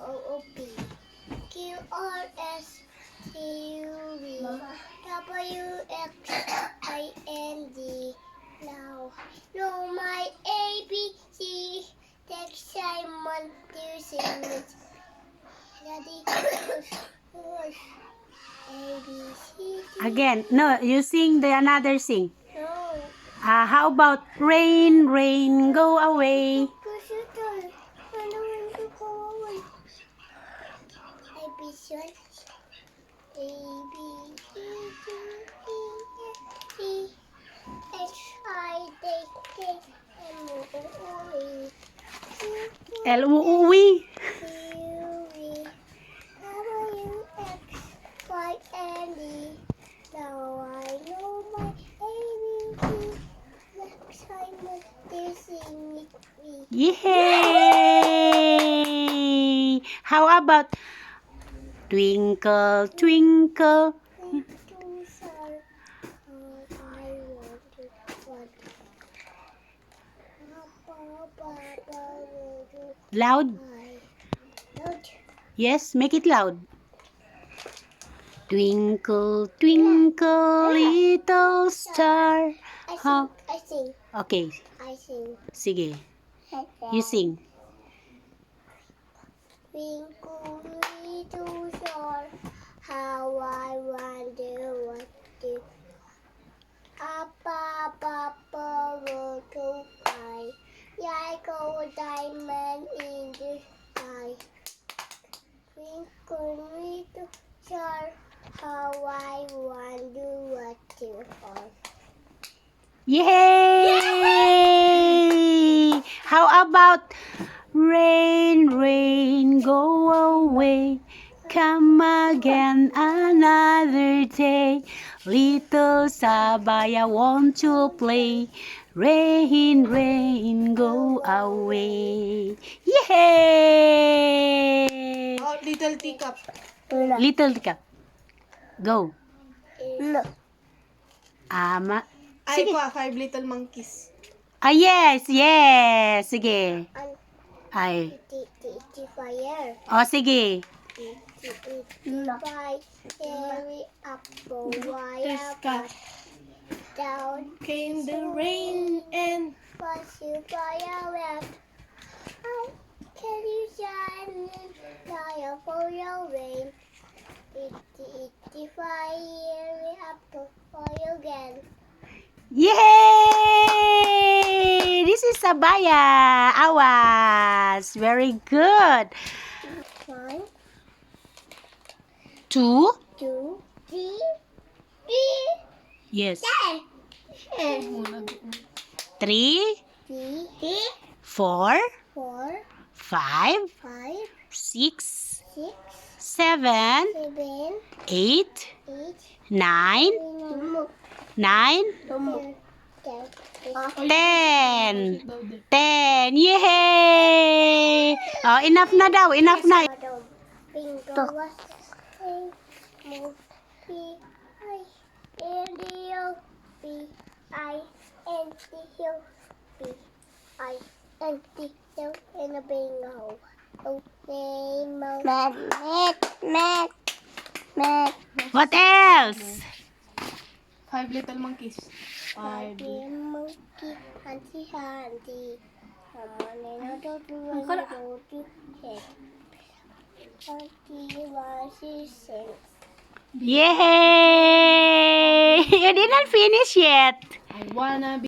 O-O-P Q-R-S-T-U-V W-X-I-N-D. Now, know my ABC. Next Simon to sing it. Ready? ABC. Again, no, you sing the another sing. No. How about rain, rain, go away? ABC. A, B, C, D, E, F, G, H, I, J, K, L, M, N, O, P, L-U-U-W. Q, V, W, X, Y, and Z. Now I know my ABC. Next time to sing it me. Yay! How about twinkle, twinkle? Little star, I want to want. Loud? Loud. Yes, make it loud. Twinkle, twinkle, little star. How? I sing. Okay, I sing. sige. You sing. Twinkle little star, how I wonder what you. Up above the sky, I go diamond in the sky. Twinkle little star, how I wonder what you are. Yay! How about rain, rain, go away. Come again another day. Little Sabaya, want to play. Rain, rain, go away. Yay! Oh, little teacup. Little cup. Go. Look. Ama. Ay, Sige. pa, 5 little monkeys. Yes, yes. Sige. Ay. Fire. O, sige. By every apple, wire Teska. down. Came the rain and Was you fire wet? Can you shine fire for your rain? It's fire every apple for you again. Yay! This is Sabaya. Awas. Very good. 1, 2. 2, 3, 3, Yes. 10. 3, 3, 4, 4, 5, 5, 6, 6, 7, 7, 8, 8, 9, 9, 10. 10. Yay! Oh, enough na daw. Enough na. Bingo was saying, move, B-I-N-D-O-B-I-N-D-O in a bingo. Okay, Mac. What else? 5 little monkeys. 5 Monkey, handy. Someone in a total go to head. Yay! You didn't finish yet. I wanna be